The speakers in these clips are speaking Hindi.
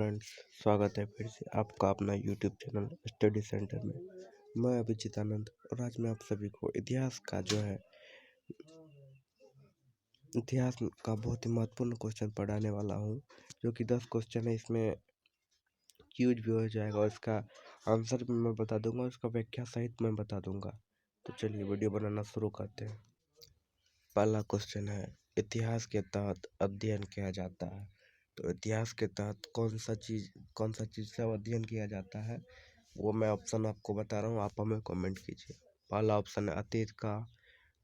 फ्रेंड्स, स्वागत है फिर से आपका अपना यूट्यूब चैनल स्टडी सेंटर में। मैं अभिजीत आनंद और आज मैं आप सभी को इतिहास का इतिहास का बहुत ही महत्वपूर्ण क्वेश्चन पढ़ाने वाला हूँ, जो कि 10 क्वेश्चन है। इसमें क्यूज भी हो जाएगा और इसका आंसर भी मैं बता दूंगा, इसका व्याख्या सहित मैं बता दूंगा। तो चलिए वीडियो बनाना शुरू करते हैं। पहला क्वेश्चन है, इतिहास के तहत अध्ययन किया जाता है। तो इतिहास के तहत कौन सा चीज़ से अध्ययन किया जाता है, वो मैं ऑप्शन आपको बता रहा हूँ, आप हमें कमेंट कीजिए। पहला ऑप्शन है अतीत का,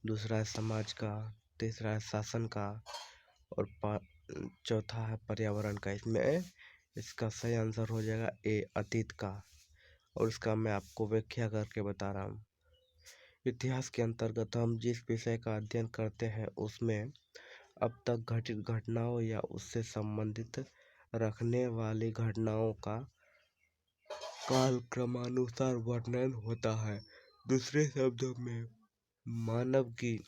दूसरा है समाज का, तीसरा है शासन का और चौथा है पर्यावरण का। इसमें इसका सही आंसर हो जाएगा ए, अतीत का। और इसका मैं आपको व्याख्या करके बता रहा हूँ। इतिहास के अंतर्गत हम जिस विषय का अध्ययन करते हैं उसमें अब तक घटित घटनाओं या उससे संबंधित रखने वाली घटनाओं का कालक्रमानुसार वर्णन होता है। दूसरे शब्दों में मानव की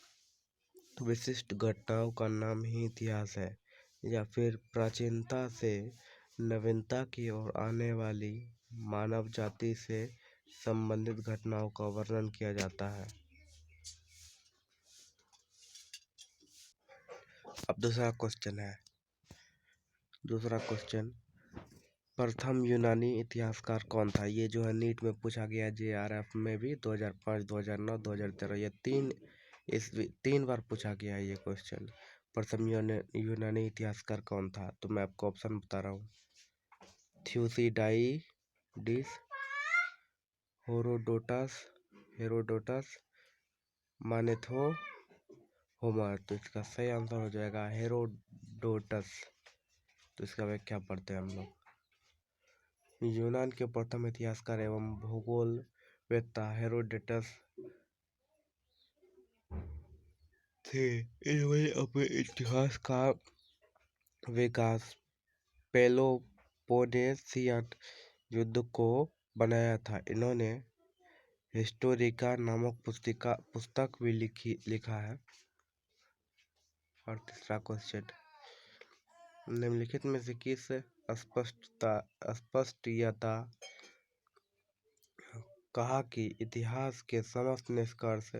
विशिष्ट घटनाओं का नाम ही इतिहास है, या फिर प्राचीनता से नवीनता की ओर आने वाली मानव जाति से संबंधित घटनाओं का वर्णन किया जाता है। अब दूसरा क्वेश्चन, प्रथम यूनानी इतिहासकार कौन था? ये जो है नीट में पूछा गया, जेआरएफ में भी 2005, 2009, 2013, ये तीन बार पूछा गया है ये क्वेश्चन। प्रथम यूनानी इतिहासकार कौन था? तो मैं आपको ऑप्शन बता रहा हूँ। थ्यूसिडाइडिस, हेरोडोटस, मानेथो, होमर। तो इसका सही आंसर हो जाएगा हेरोडोटस। तो इसका व्याख्या पढ़ते हैं हम लोग। यूनान के प्रथम इतिहासकार एवं भूगोलवेत्ता हेरोडोटस थे। इन्होंने अपने इतिहास का विकास पेलोपोनेशियन युद्ध को बनाया था। इन्होंने हिस्टोरिका नामक पुस्तक भी लिखा है। और तीसरा क्वेश्चन, निम्नलिखित में से किस स्पष्टता कहा कि इतिहास के समस्त निष्कर्ष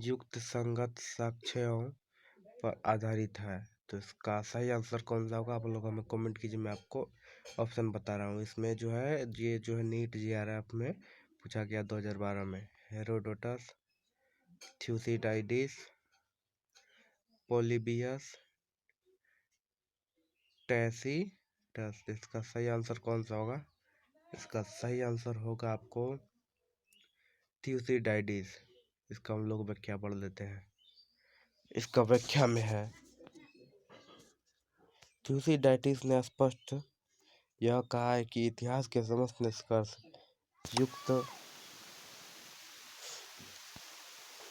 युक्त संगत साक्ष्यों पर आधारित है? तो इसका सही आंसर कौन सा होगा, आप लोग हमें कमेंट कीजिए। मैं आपको ऑप्शन बता रहा हूँ। इसमें जो है नीट जेआरएफ में पूछा गया 2012 में। हेरोडोटस, थ्यूसिडाइडिस, पोलिबियस, टैसीटस। इसका सही आंसर कौन सा होगा? इसका सही आंसर होगा आपको थ्यूसिडाइडिस। इसका हम लोग व्याख्या पढ़ लेते हैं। इसका व्याख्या में है, थ्यूसिडाइडिस ने स्पष्ट यह कहा है कि इतिहास के समस्त निष्कर्ष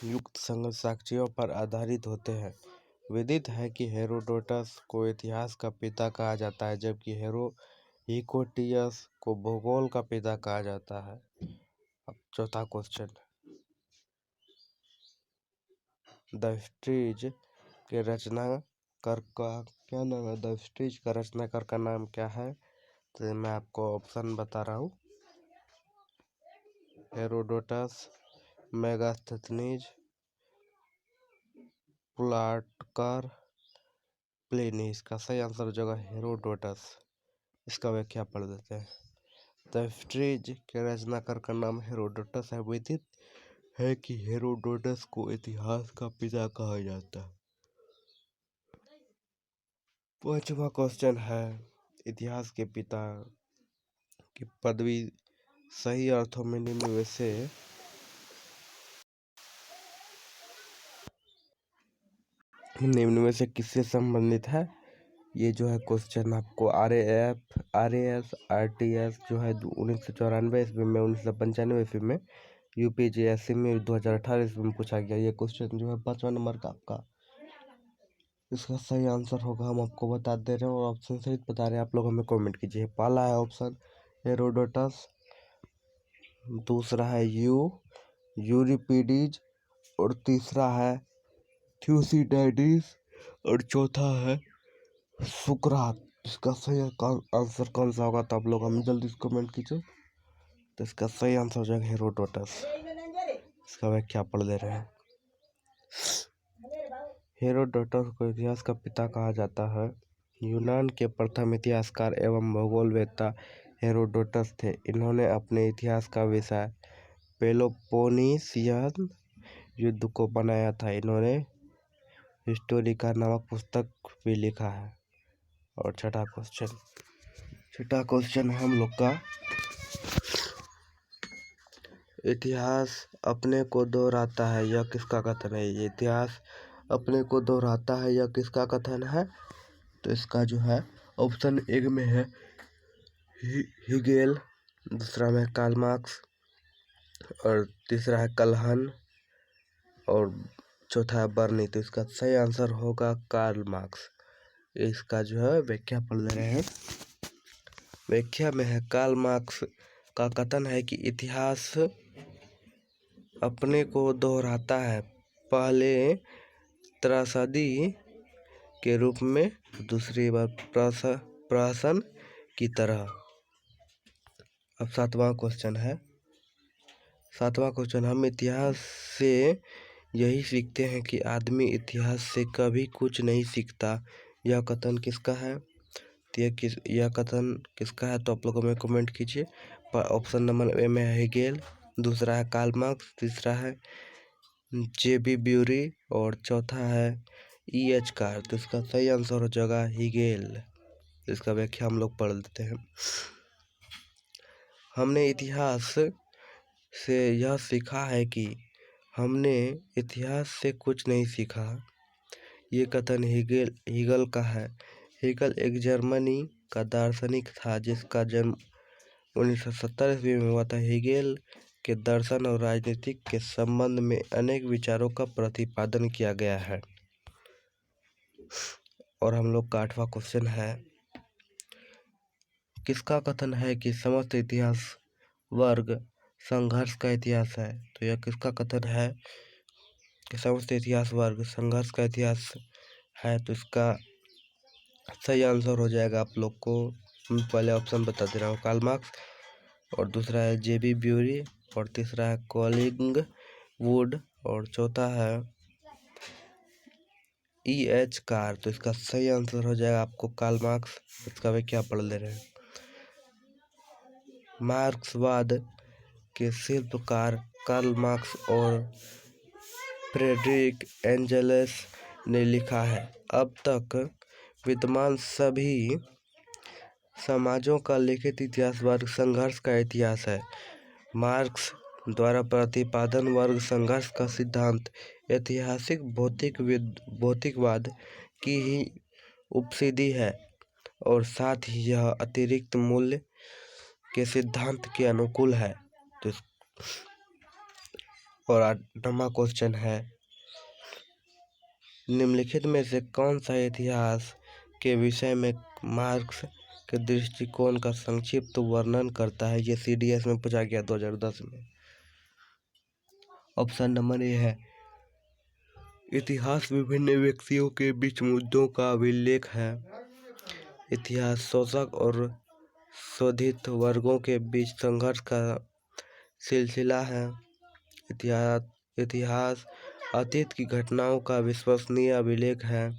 युक्त संगत साक्ष्यों पर आधारित होते हैं। विदित है कि हेरोडोटस को इतिहास का पिता कहा जाता है, जबकि हिकोटियस को भूगोल का पिता कहा जाता है। अब चौथा क्वेश्चन, द स्ट्रीज के रचनाकार का क्या नाम है? द स्ट्रीज का रचनाकार का नाम क्या है? तो मैं आपको ऑप्शन बता रहा हूँ। Herodotus, Megasthenes, Plutarch, Pliny. इसका सही आंसर हो जाएगा हेरोडोटस। इसका व्याख्या पढ़ देते हैं। द स्ट्रीज के रचनाकार का नाम हेरोडोटस है। विदित है कि हेरोडोटस को इतिहास का पिता कहा जाता है। पांचवा क्वेश्चन है, इतिहास के पिता की पदवी सही अर्थों में निम्न में से किससे संबंधित है? ये जो है क्वेश्चन आपको RAS, RTS जो है 1994 ईस्वी में, 1995 ईस्वी में, UPSC में 2018 ईस्वी में पूछा गया। ये क्वेश्चन जो है 5वां नंबर का आपका। इसका सही आंसर होगा, हम आपको बता दे रहे हैं और ऑप्शन सहित बता रहे हैं, आप लोग हमें कमेंट कीजिए। पहला है ऑप्शन हेरोडोटस, दूसरा है यूरिपिडीज और तीसरा है थ्यूसिडाइडिस और चौथा है सुकरात। इसका सही आंसर कौन सा होगा, तो आप लोग हमें जल्दी से कमेंट कीजिए। तो इसका सही आंसर हो जाएगा हेरोडोटस। इसका व्याख्या पढ़ ले रहे हैं। हेरोडोटस को इतिहास का पिता कहा जाता है। यूनान के प्रथम इतिहासकार एवं भूगोलवेत्ता हेरोडोटस थे। इन्होंने अपने इतिहास का विषय पेलोपोनेशियन युद्ध को बनाया था। इन्होंने हिस्टोरिका नामक पुस्तक भी लिखा है। और छठा क्वेश्चन है हम लोग का, इतिहास अपने को दोहराता है, यह किसका कथन है। ये इतिहास अपने को दोहराता है, यह किसका कथन है। तो इसका जो है ऑप्शन एक में है हिगेल, दूसरा में कार्ल मार्क्स, और तीसरा है कल्हन, और चौथा है बर्नी। तो इसका सही आंसर होगा कार्ल मार्क्स। इसका जो है व्याख्या पढ़ ले रहे हैं। व्याख्या में है, कार्ल मार्क्स का कथन है कि इतिहास अपने को दोहराता है, पहले त्रासदी के रूप में, दूसरी बार प्रहसन की तरह। अब सातवां क्वेश्चन है। हम इतिहास से यही सीखते हैं कि आदमी इतिहास से कभी कुछ नहीं सीखता, यह कथन किसका है। यह कथन किसका है, तो आप लोगों में कमेंट कीजिए। ऑप्शन नंबर ए में है हिगेल, दूसरा है कार्ल मार्क्स, तीसरा है जे.बी. ब्यूरी, और चौथा है E.H. कार। तो इसका सही आंसर हो जाएगा हिगेल। इसका व्याख्या हम लोग पढ़ लेते हैं। हमने इतिहास से यह सीखा है कि हमने इतिहास से कुछ नहीं सीखा, ये कथन हिगल का है। हिगल एक जर्मनी का दार्शनिक था जिसका जन्म 1970 ईस्वी में हुआ था। हिगेल के दर्शन और राजनीति के संबंध में अनेक विचारों का प्रतिपादन किया गया है। और हम लोग का 8वां क्वेश्चन है, किसका कथन है कि समस्त इतिहास वर्ग संघर्ष का इतिहास है। तो यह किसका कथन है कि समस्त इतिहास वर्ग संघर्ष का इतिहास है। तो इसका सही आंसर हो जाएगा, आप लोग को पहले ऑप्शन बता दे रहा हूँ, कार्ल मार्क्स, और दूसरा है जे.बी. ब्यूरी, और तीसरा है कॉलिंगवुड, और चौथा है E.H. कार। तो इसका सही आंसर हो जाएगा आपको कार्ल मार्क्स। इसका वे क्या पढ़ ले रहे हैं। मार्क्सवाद के शिल्पकार कार्ल मार्क्स और फ्रेडरिक एंजल्स ने लिखा है, अब तक विद्यमान सभी समाजों का लिखित इतिहास वर्ग संघर्ष का इतिहास है। मार्क्स द्वारा प्रतिपादन वर्ग संघर्ष का सिद्धांत ऐतिहासिक भौतिकवाद की ही उपसिद्धि है, और साथ ही यह अतिरिक्त मूल्य के सिद्धांत के अनुकूल है। तो और 8वां क्वेश्चन है, निम्नलिखित में से कौन सा इतिहास के विषय में मार्क्स के दृष्टिकोण का संक्षिप्त वर्णन करता है। ये CDS में पूछा गया 2010 में। ऑप्शन नंबर ए है, इतिहास विभिन्न व्यक्तियों के बीच मुद्दों का अभिलेख है। इतिहास शोषक और शोधित वर्गों के बीच संघर्ष का सिलसिला है। इतिहास अतीत की घटनाओं का विश्वसनीय अभिलेख है।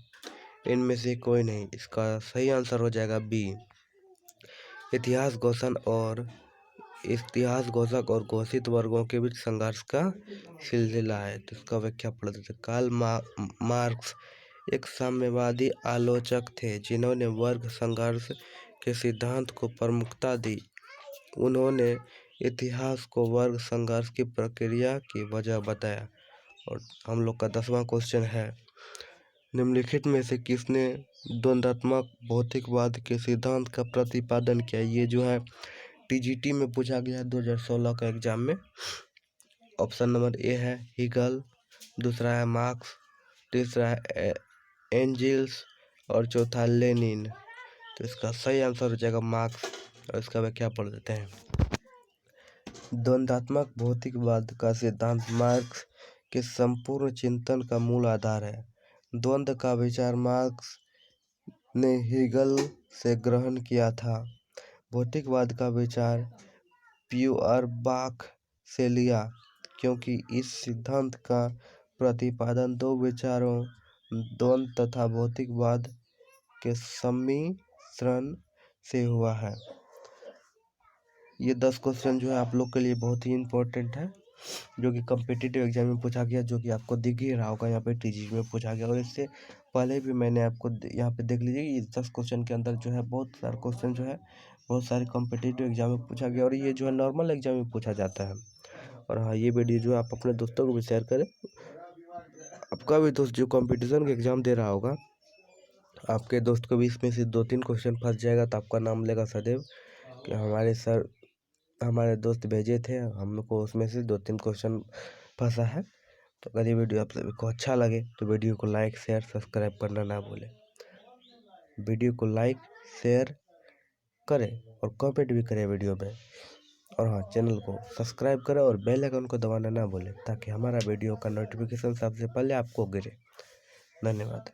इनमें से कोई नहीं। इसका सही आंसर हो जाएगा बी, इतिहास घोषक और घोषित वर्गों के बीच संघर्ष का सिलसिला है। तो इसका व्याख्या पढ़ देते। कार्ल मार्क्स एक साम्यवादी आलोचक थे जिन्होंने वर्ग संघर्ष के सिद्धांत को प्रमुखता दी। उन्होंने इतिहास को वर्ग संघर्ष की प्रक्रिया की वजह बताया। और हम लोग का 10वां क्वेश्चन है, निम्नलिखित में से किसने द्वंद्वात्मक भौतिकवाद के सिद्धांत का प्रतिपादन किया। ये जो है TGT में पूछा गया है 2016 का एग्जाम में। ऑप्शन नंबर ए है हिगल, दूसरा है मार्क्स, तीसरा है एंजिल्स, और चौथा लेनिन। तो इसका सही आंसर हो जाएगा मार्क्स। और इसका व्याख्या पढ़ देते हैं। द्वंद्वात्मक भौतिकवाद का सिद्धांत मार्क्स के संपूर्ण चिंतन का मूल आधार है। द्वंद्व का विचार मार्क्स ने हेगल से ग्रहण किया था। भौतिकवाद का विचार फ्यूअरबाख से लिया, क्योंकि इस सिद्धांत का प्रतिपादन दो विचारों द्वंद्व तथा भौतिकवाद के सम्मिश्रण से हुआ है। ये 10 क्वेश्चन जो है आप लोग के लिए बहुत ही इम्पोर्टेंट है, जो कि कॉम्पिटिटिव एग्जाम में पूछा गया, जो कि आपको दिख ही रहा होगा यहाँ पे टीजी में पूछा गया। और इससे पहले भी मैंने आपको यहाँ पे देख लीजिए, इस 10 क्वेश्चन के अंदर जो है बहुत सारे क्वेश्चन जो है बहुत सारे कॉम्पिटिटिव एग्जाम में पूछा गया, और ये जो है नॉर्मल एग्जाम में पूछा जाता है। और हाँ, ये वीडियो जो है आप अपने दोस्तों को भी शेयर करें। आपका भी दोस्त जो कॉम्पिटिशन के एग्जाम दे रहा होगा, आपके दोस्त को भी इसमें से 2-3 क्वेश्चन फंस जाएगा तो आपका नाम लेगा सदैव कि हमारे सर, हमारे दोस्त भेजे थे, हमको उसमें से 2-3 क्वेश्चन फंसा है। तो अगर ये वीडियो आप सभी को अच्छा लगे तो वीडियो को लाइक, शेयर, सब्सक्राइब करना ना भूलें। वीडियो को लाइक, शेयर करें और कमेंट भी करें वीडियो में। और हाँ, चैनल को सब्सक्राइब करें और बेल आइकन को दबाना ना भूलें, ताकि हमारा वीडियो का नोटिफिकेशन सबसे पहले आपको गिरे। धन्यवाद।